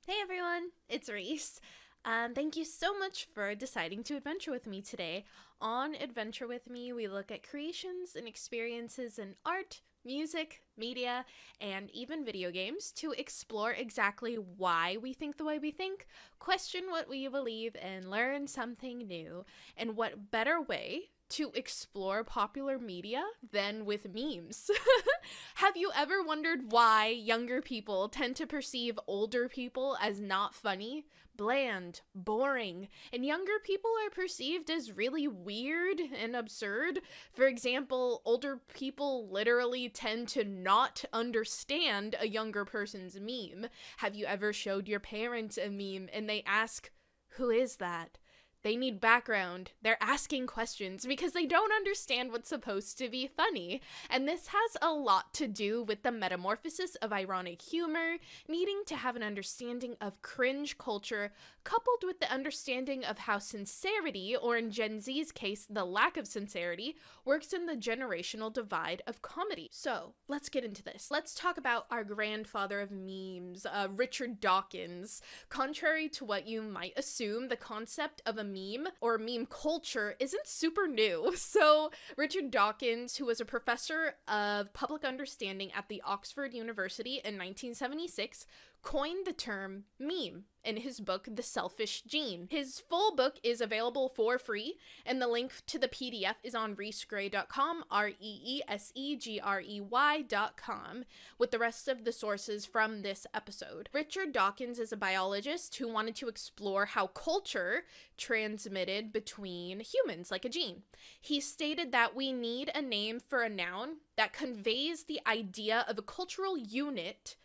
Hey everyone, it's Reese. Thank you so much for deciding to adventure with me today. On Adventure with Me, we look at creations and experiences in art, music, media, and even video games to explore exactly why we think the way we think, question what we believe, and learn something new. And what better way to explore popular media than with memes? Have you ever wondered why younger people tend to perceive older people as not funny, bland, boring, and younger people are perceived as really weird and absurd? For example, older people literally tend to not understand a younger person's meme. Have you ever showed your parents a meme and they ask, "Who is that?" They need background. They're asking questions because they don't understand what's supposed to be funny. And this has a lot to do with the metamorphosis of ironic humor, needing to have an understanding of cringe culture, coupled with the understanding of how sincerity, or in Gen Z's case, the lack of sincerity, works in the generational divide of comedy. So, let's get into this. Let's talk about our grandfather of memes, Richard Dawkins. Contrary to what you might assume, the concept of a meme or meme culture isn't super new. So Richard Dawkins, who was a professor of public understanding at the Oxford University in 1976, coined the term meme in his book, The Selfish Gene. His full book is available for free, and the link to the PDF is on reesgrey.com, reesegrey.com, with the rest of the sources from this episode. Richard Dawkins is a biologist who wanted to explore how culture transmitted between humans, like a gene. He stated that we need a name for a noun that conveys the idea of a cultural unit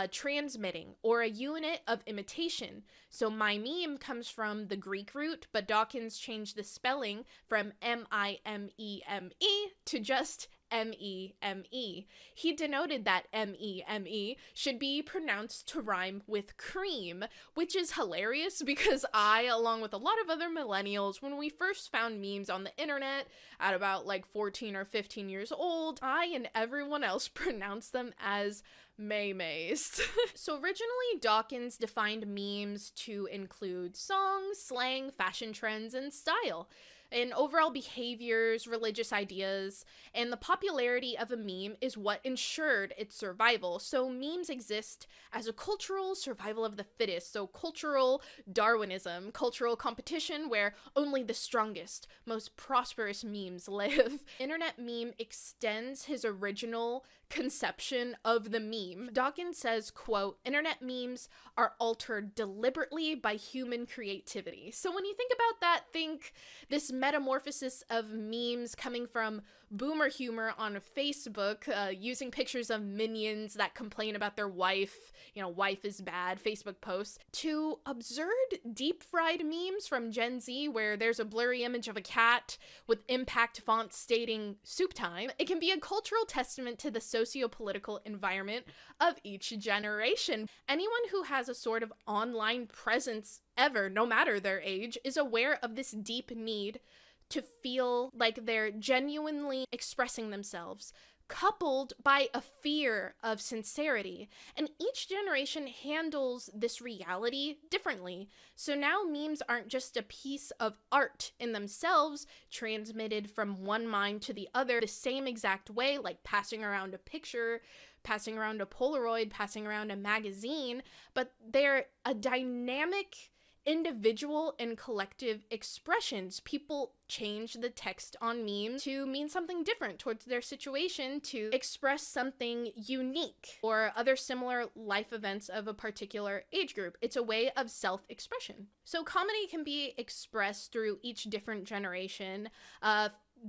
transmitting, or a unit of imitation. So my meme comes from the Greek root, but Dawkins changed the spelling from M-I-M-E-M-E to just M-E-M-E. He denoted that M-E-M-E should be pronounced to rhyme with cream, which is hilarious because I, along with a lot of other millennials, when we first found memes on the internet at about like 14 or 15 years old, I and everyone else pronounced them as Maymays. So originally, Dawkins defined memes to include songs, slang, fashion trends, and style, and overall behaviors, religious ideas, and the popularity of a meme is what ensured its survival. So memes exist as a cultural survival of the fittest, so cultural Darwinism, cultural competition where only the strongest, most prosperous memes live. Internet meme extends his original conception of the meme. Dawkins says, quote, "Internet memes are altered deliberately by human creativity." So when you think about that, think this metamorphosis of memes coming from boomer humor on Facebook, using pictures of minions that complain about their wife, wife is bad, Facebook posts, to absurd deep fried memes from Gen Z where there's a blurry image of a cat with impact fonts stating soup time. It can be a cultural testament to the socio-political environment of each generation. Anyone who has a sort of online presence ever, no matter their age, is aware of this deep need to feel like they're genuinely expressing themselves, coupled by a fear of sincerity. And each generation handles this reality differently. So now memes aren't just a piece of art in themselves, transmitted from one mind to the other the same exact way, like passing around a picture, passing around a Polaroid, passing around a magazine, but they're a dynamic individual and collective expressions. People change the text on memes to mean something different towards their situation, to express something unique, or other similar life events of a particular age group. It's a way of self-expression. So comedy can be expressed through each different generation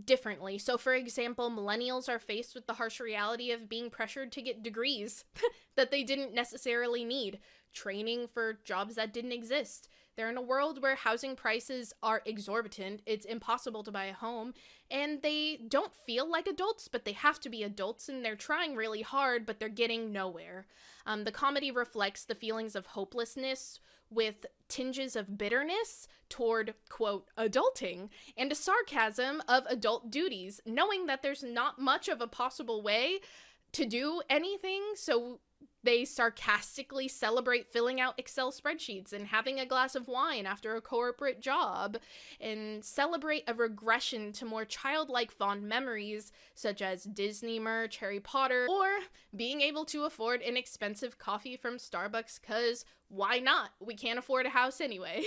differently. So for example, millennials are faced with the harsh reality of being pressured to get degrees that they didn't necessarily need, training for jobs that didn't exist. They're in a world where housing prices are exorbitant, it's impossible to buy a home, and they don't feel like adults, but they have to be adults, and they're trying really hard, but they're getting nowhere. The comedy reflects the feelings of hopelessness with tinges of bitterness toward, quote, adulting, and a sarcasm of adult duties, knowing that there's not much of a possible way to do anything, so They sarcastically celebrate filling out Excel spreadsheets and having a glass of wine after a corporate job, and celebrate a regression to more childlike fond memories such as Disney merch, Harry Potter, or being able to afford inexpensive coffee from Starbucks, because why not? We can't afford a house anyway.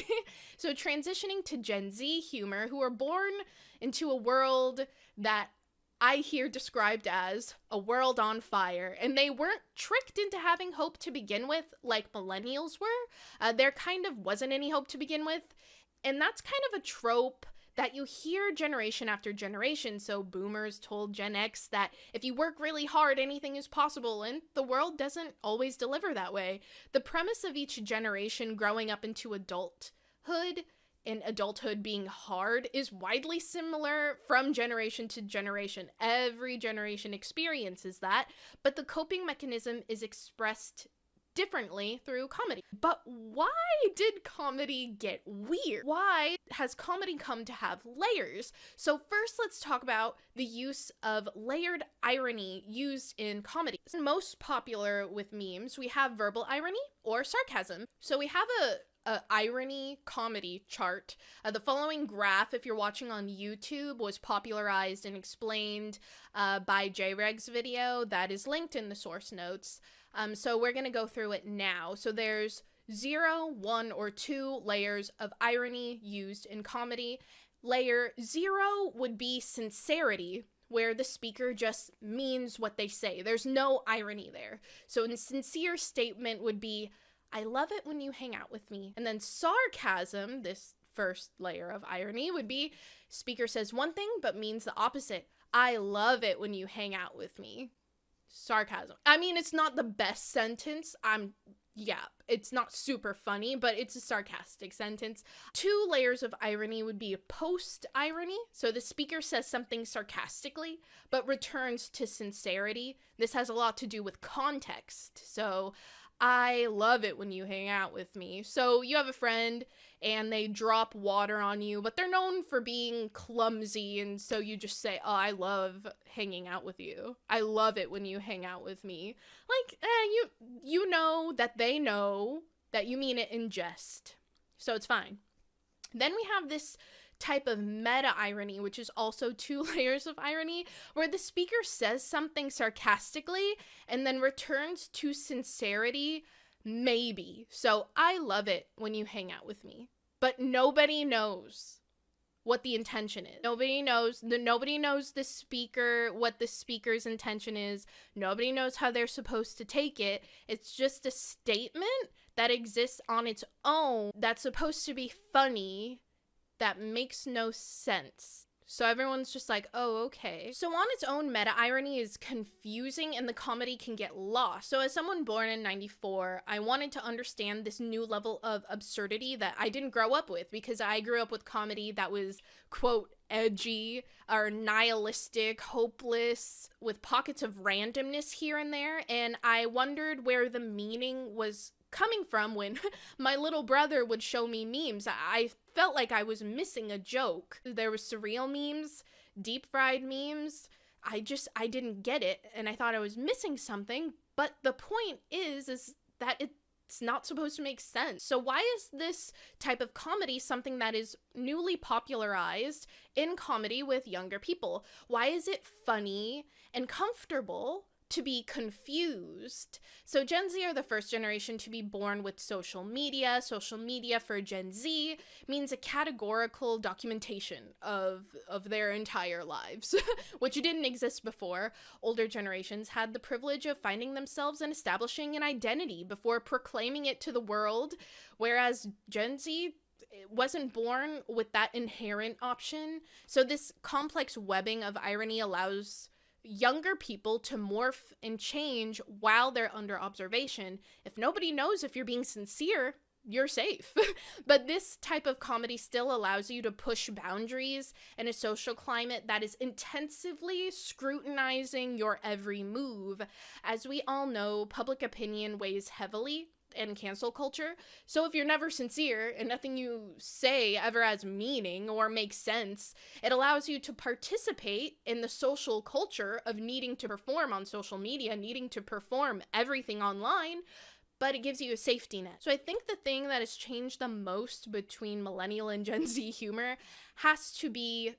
So transitioning to Gen Z humor, who are born into a world that I hear described as a world on fire, and they weren't tricked into having hope to begin with like millennials were. There kind of wasn't any hope to begin with, and that's kind of a trope that you hear generation after generation. So boomers told Gen X that if you work really hard, anything is possible, and the world doesn't always deliver that way. The premise of each generation growing up into adulthood, and adulthood being hard, is widely similar from generation to generation. Every generation experiences that, but the coping mechanism is expressed differently through comedy. But why did comedy get weird? Why has comedy come to have layers? So first, let's talk about the use of layered irony used in comedy. Most popular with memes, we have verbal irony or sarcasm. So we have a irony comedy chart. The following graph, if you're watching on YouTube, was popularized and explained by JReg's video that is linked in the source notes. So we're going to go through it now. So there's 0, 1, or 2 layers of irony used in comedy. Layer 0 would be sincerity, where the speaker just means what they say. There's no irony there. So a sincere statement would be, "I love it when you hang out with me." And then sarcasm, this first layer of irony, would be speaker says one thing but means the opposite. "I love it when you hang out with me." Sarcasm. I mean, it's not the best sentence. It's not super funny, but it's a sarcastic sentence. 2 layers of irony would be a post-irony. So the speaker says something sarcastically, but returns to sincerity. This has a lot to do with context. So, "I love it when you hang out with me." So you have a friend and they drop water on you, but they're known for being clumsy, and so you just say, "Oh, I love hanging out with you. I love it when you hang out with me." Like, you know that they know that you mean it in jest. So it's fine. Then we have this type of meta-irony, which is also 2 layers of irony, where the speaker says something sarcastically and then returns to sincerity, maybe. So, "I love it when you hang out with me." But nobody knows what the intention is. Nobody knows the speaker, what the speaker's intention is. Nobody knows how they're supposed to take it. It's just a statement that exists on its own that's supposed to be funny, that makes no sense. So everyone's just like, "Oh, okay." So on its own, meta-irony is confusing and the comedy can get lost. So as someone born in 94, I wanted to understand this new level of absurdity that I didn't grow up with, because I grew up with comedy that was, quote, edgy or nihilistic, hopeless, with pockets of randomness here and there. And I wondered where the meaning was coming from when my little brother would show me memes. I felt like I was missing a joke. There was surreal memes, deep fried memes. I didn't get it, and I thought I was missing something. But the point is that it's not supposed to make sense. So why is this type of comedy something that is newly popularized in comedy with younger people? Why is it funny and comfortable to be confused? So Gen Z are the first generation to be born with social media. Social media for Gen Z means a categorical documentation of their entire lives, which didn't exist before. Older generations had the privilege of finding themselves and establishing an identity before proclaiming it to the world, whereas Gen Z wasn't born with that inherent option. So this complex webbing of irony allows younger people to morph and change while they're under observation. If nobody knows if you're being sincere, you're safe. But this type of comedy still allows you to push boundaries in a social climate that is intensively scrutinizing your every move. As we all know, public opinion weighs heavily and cancel culture. So if you're never sincere and nothing you say ever has meaning or makes sense, it allows you to participate in the social culture of needing to perform on social media, needing to perform everything online, but it gives you a safety net. So I think the thing that has changed the most between millennial and Gen Z humor has to be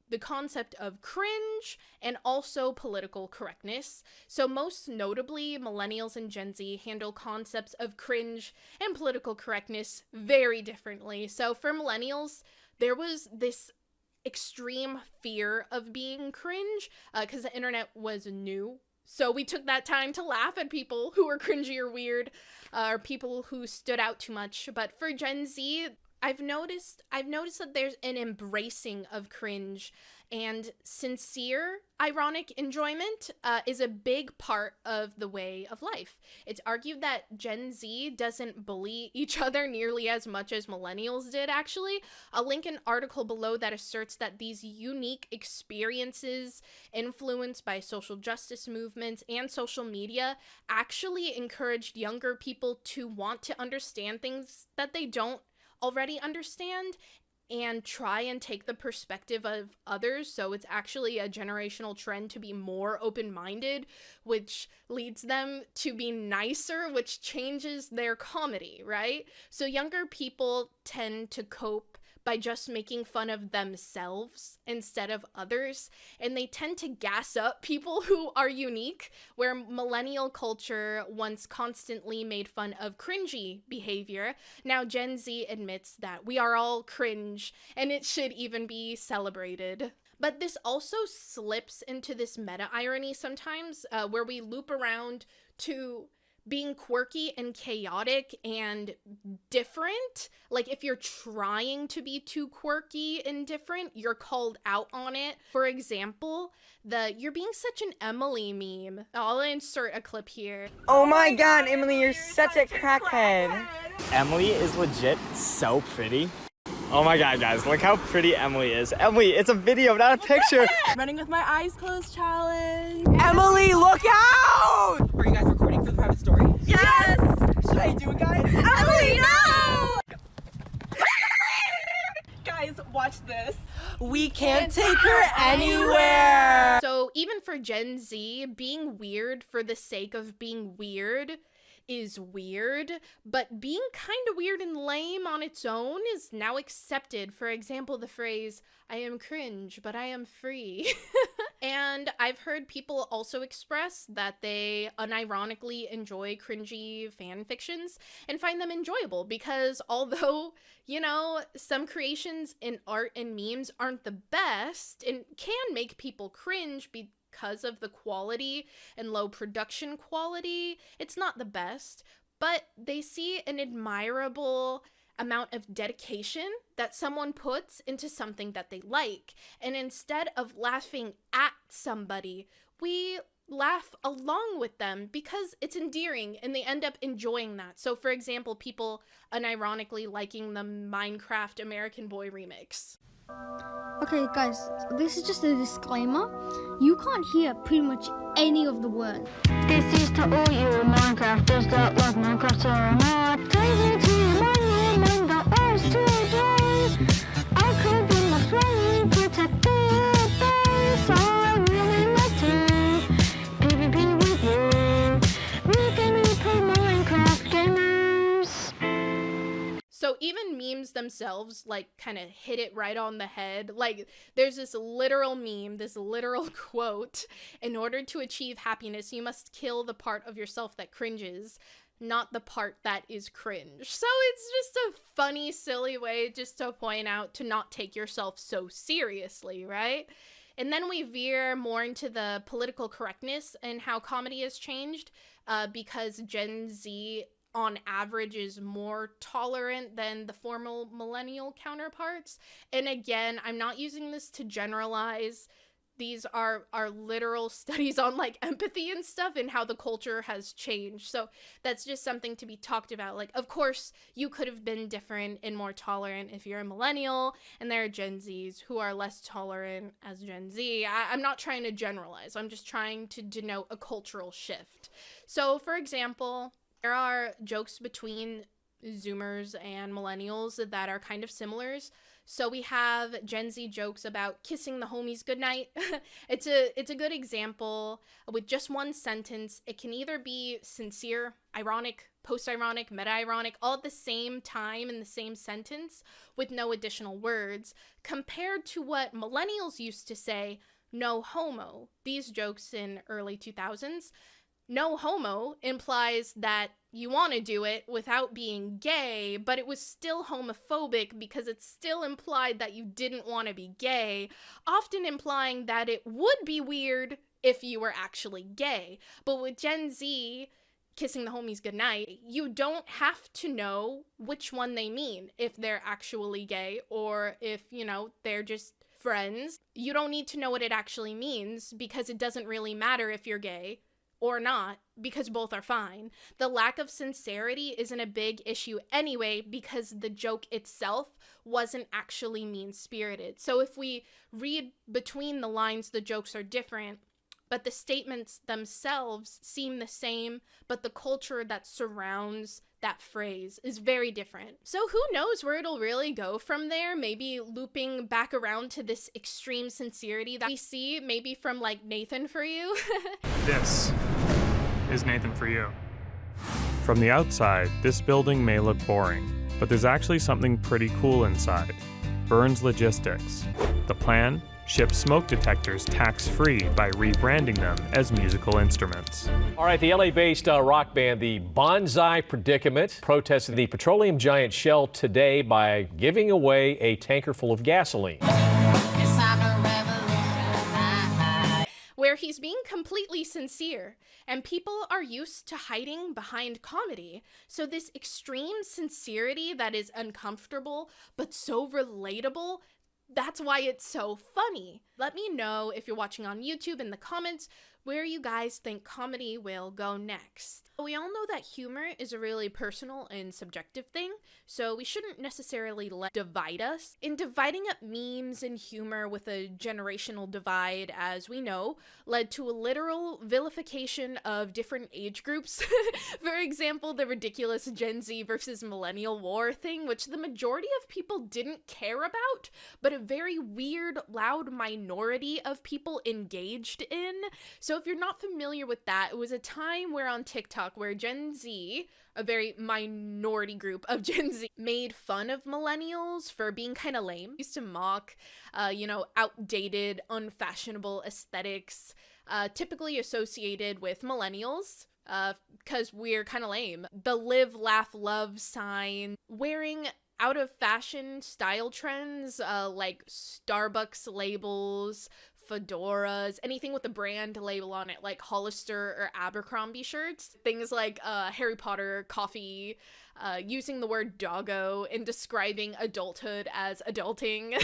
the concept of cringe and also political correctness. So most notably, millennials and Gen Z handle concepts of cringe and political correctness very differently. So for millennials, there was this extreme fear of being cringe because the internet was new. So we took that time to laugh at people who were cringy or weird, or people who stood out too much. But for Gen Z, I've noticed that there's an embracing of cringe, and sincere, ironic enjoyment is a big part of the way of life. It's argued that Gen Z doesn't bully each other nearly as much as millennials did, actually. I'll link an article below that asserts that these unique experiences influenced by social justice movements and social media actually encouraged younger people to want to understand things that they don't already understand and try and take the perspective of others. So it's actually a generational trend to be more open-minded, which leads them to be nicer, which changes their comedy, right? So younger people tend to cope by just making fun of themselves instead of others, and they tend to gas up people who are unique, where millennial culture once constantly made fun of cringy behavior. Now Gen Z admits that we are all cringe, and it should even be celebrated. But this also slips into this meta-irony sometimes, where we loop around to being quirky and chaotic and different. Like if you're trying to be too quirky and different, you're called out on it. For example, the "you're being such an Emily" meme. I'll insert a clip here. Oh my god, Emily, you're such a crackhead. Emily is legit so pretty. Oh my god, guys, look how pretty Emily is. Emily, it's a video, not a picture. Running with my eyes closed challenge. Emily, look out! Are you guys recording for the private story? Yes! Should I do it, guys? Emily, no! Guys, watch this. We can't take her anywhere! So even for Gen Z, being weird for the sake of being weird is weird, but being kind of weird and lame on its own is now accepted. For example, the phrase, "I am cringe, but I am free." And I've heard people also express that they unironically enjoy cringy fan fictions and find them enjoyable because although, you know, some creations in art and memes aren't the best and can make people cringe because of the quality and low production quality, it's not the best, but they see an admirable amount of dedication that someone puts into something that they like. And instead of laughing at somebody, we laugh along with them because it's endearing and they end up enjoying that. So for example, people unironically liking the Minecraft American Boy remix. Okay guys, this is just a disclaimer. You can't hear pretty much any of the words. This is to all you Minecrafters that love Minecraft or not. Crazy to you, mind the earth today. I could be my friend, protect the base. I really like to PvP with you. We can play Minecraft gamers. So even memes themselves, like, kind of hit it right on the head. Like, there's this literal meme, this literal quote: "In order to achieve happiness, you must kill the part of yourself that cringes, not the part that is cringe." So it's just a funny, silly way just to point out to not take yourself so seriously, right? And then we veer more into the political correctness and how comedy has changed because Gen Z on average is more tolerant than the formal millennial counterparts. And again, I'm not using this to generalize. These are literal studies on like empathy and stuff and how the culture has changed. So that's just something to be talked about. Like, of course, you could have been different and more tolerant if you're a millennial, and there are Gen Zs who are less tolerant as Gen Z. I'm not trying to generalize. I'm just trying to denote a cultural shift. So, for example, There are jokes between Zoomers and Millennials that are kind of similar. So we have Gen Z jokes about kissing the homies goodnight. It's a good example with just one sentence. It can either be sincere, ironic, post-ironic, meta-ironic, all at the same time in the same sentence with no additional words, compared to what Millennials used to say, no homo. These jokes in early 2000s. No homo implies that you want to do it without being gay, but it was still homophobic because it still implied that you didn't want to be gay, often implying that it would be weird if you were actually gay. But with Gen Z kissing the homies goodnight, you don't have to know which one they mean, if they're actually gay or if, they're just friends. You don't need to know what it actually means because it doesn't really matter if you're gay or not, because both are fine. The lack of sincerity isn't a big issue anyway because the joke itself wasn't actually mean-spirited. So if we read between the lines, the jokes are different, but the statements themselves seem the same, but the culture that surrounds that phrase is very different. So who knows where it'll really go from there? Maybe looping back around to this extreme sincerity that we see, maybe from like Nathan for You. This is Nathan for You. From the outside, this building may look boring, but there's actually something pretty cool inside. Burns Logistics. The plan? Ship smoke detectors tax-free by rebranding them as musical instruments. All right, the LA-based rock band, the Bonsai Predicament, protested the petroleum giant Shell today by giving away a tanker full of gasoline. Where he's being completely sincere, and people are used to hiding behind comedy. So this extreme sincerity that is uncomfortable, but so relatable, that's why it's so funny. Let me know if you're watching on YouTube in the comments where you guys think comedy will go next. We all know that humor is a really personal and subjective thing, so we shouldn't necessarily let it divide us. In dividing up memes and humor with a generational divide, as we know, led to a literal vilification of different age groups. For example, the ridiculous Gen Z versus Millennial war thing, which the majority of people didn't care about, but a very weird, loud minority of people engaged in. So if you're not familiar with that, it was a time where on TikTok where Gen Z, a very minority group of Gen Z, made fun of millennials for being kind of lame. Used to mock, outdated, unfashionable aesthetics, typically associated with millennials, because we're kind of lame. The live, laugh, love sign, wearing out of fashion style trends, like Starbucks labels, fedoras, anything with a brand label on it, like Hollister or Abercrombie shirts, things like Harry Potter, coffee, using the word doggo and describing adulthood as adulting.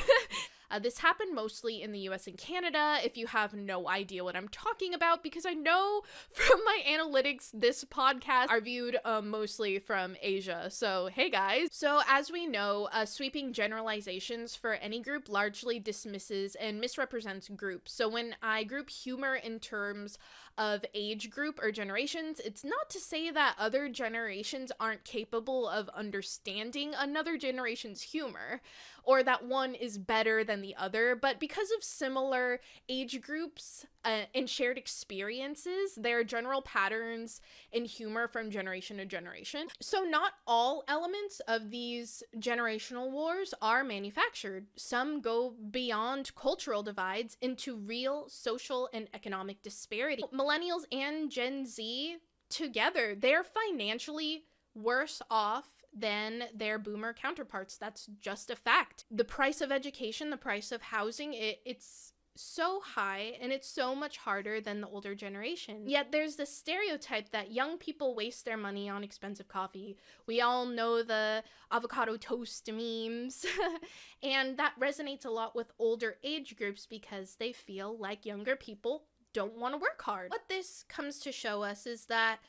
This happened mostly in the US and Canada, if you have no idea what I'm talking about, because I know from my analytics this podcast are viewed mostly from Asia. So, hey guys. So, as we know, sweeping generalizations for any group largely dismisses and misrepresents groups. So, when I group humor in terms of age group or generations, it's not to say that other generations aren't capable of understanding another generation's humor, or that one is better than the other, but because of similar age groups and shared experiences, there are general patterns in humor from generation to generation. So not all elements of these generational wars are manufactured. Some go beyond cultural divides into real social and economic disparity. Millennials and Gen Z together, they're financially worse off than their boomer counterparts. That's just a fact. The price of education, the price of housing, it's so high and it's so much harder than the older generation. Yet there's this stereotype that young people waste their money on expensive coffee. We all know the avocado toast memes and that resonates a lot with older age groups because they feel like younger people don't want to work hard. What this comes to show us is that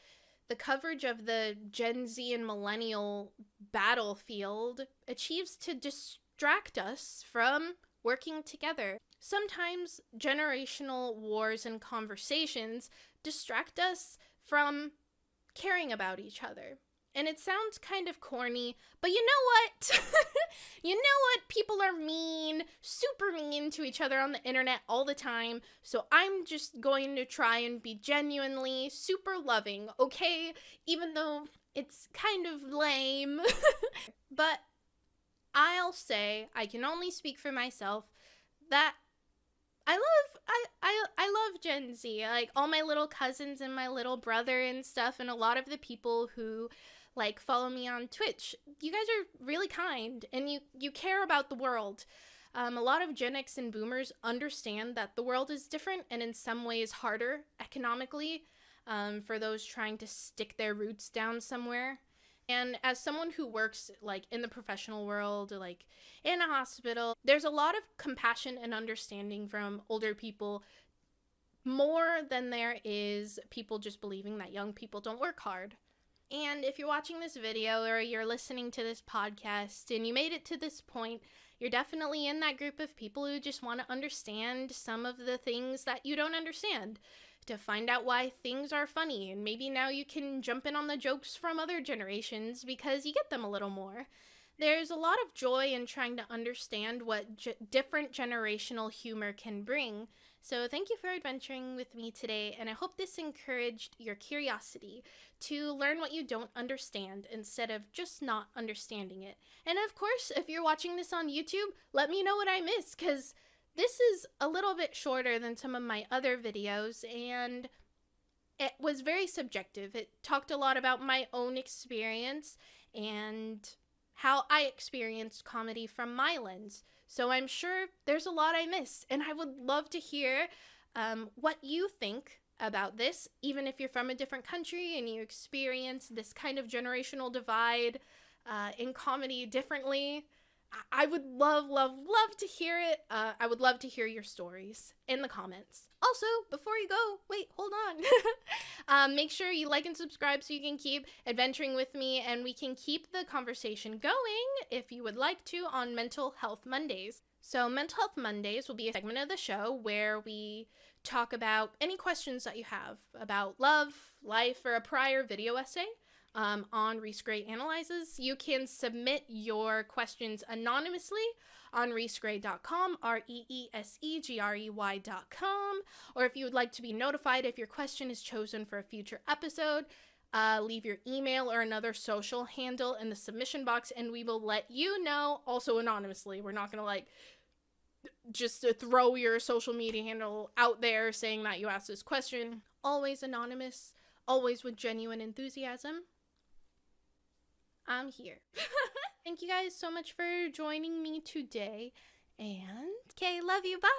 the coverage of the Gen Z and millennial battlefield achieves to distract us from working together. Sometimes generational wars and conversations distract us from caring about each other. And it sounds kind of corny, but you know what? You know what? People are mean, super mean to each other on the internet all the time. So I'm just going to try and be genuinely super loving, okay? Even though it's kind of lame. But I'll say, I can only speak for myself, that I love Gen Z. Like, all my little cousins and my little brother and stuff, and a lot of the people who like follow me on Twitch. You guys are really kind, and you care about the world. A lot of Gen X and boomers understand that the world is different and in some ways harder economically for those trying to stick their roots down somewhere. And as someone who works like in the professional world, like in a hospital, there's a lot of compassion and understanding from older people, more than there is people just believing that young people don't work hard. And if you're watching this video or you're listening to this podcast and you made it to this point, you're definitely in that group of people who just want to understand some of the things that you don't understand, to find out why things are funny, and maybe now you can jump in on the jokes from other generations because you get them a little more. There's a lot of joy in trying to understand what different generational humor can bring. So thank you for adventuring with me today, and I hope this encouraged your curiosity to learn what you don't understand instead of just not understanding it. And of course, if you're watching this on YouTube, let me know what I missed, because this is a little bit shorter than some of my other videos, and it was very subjective. It talked a lot about my own experience and how I experienced comedy from my lens. So I'm sure there's a lot I missed, and I would love to hear what you think about this, even if you're from a different country and you experience this kind of generational divide in comedy differently. I would love to hear it. I would love to hear your stories in the comments. Also, before you go, wait, hold on. Make sure you like and subscribe so you can keep adventuring with me, and we can keep the conversation going if you would like to on Mental Health Mondays. So Mental Health Mondays will be a segment of the show where we talk about any questions that you have about love, life, or a prior video essay. On Reese Gray Analyzes. You can submit your questions anonymously on reesegray.com, reesegrey.com, or if you would like to be notified if your question is chosen for a future episode, leave your email or another social handle in the submission box, and we will let you know, also anonymously. We're not going to just throw your social media handle out there saying that you asked this question. Always anonymous, always with genuine enthusiasm. I'm here. Thank you guys so much for joining me today. And, okay, love you. Bye.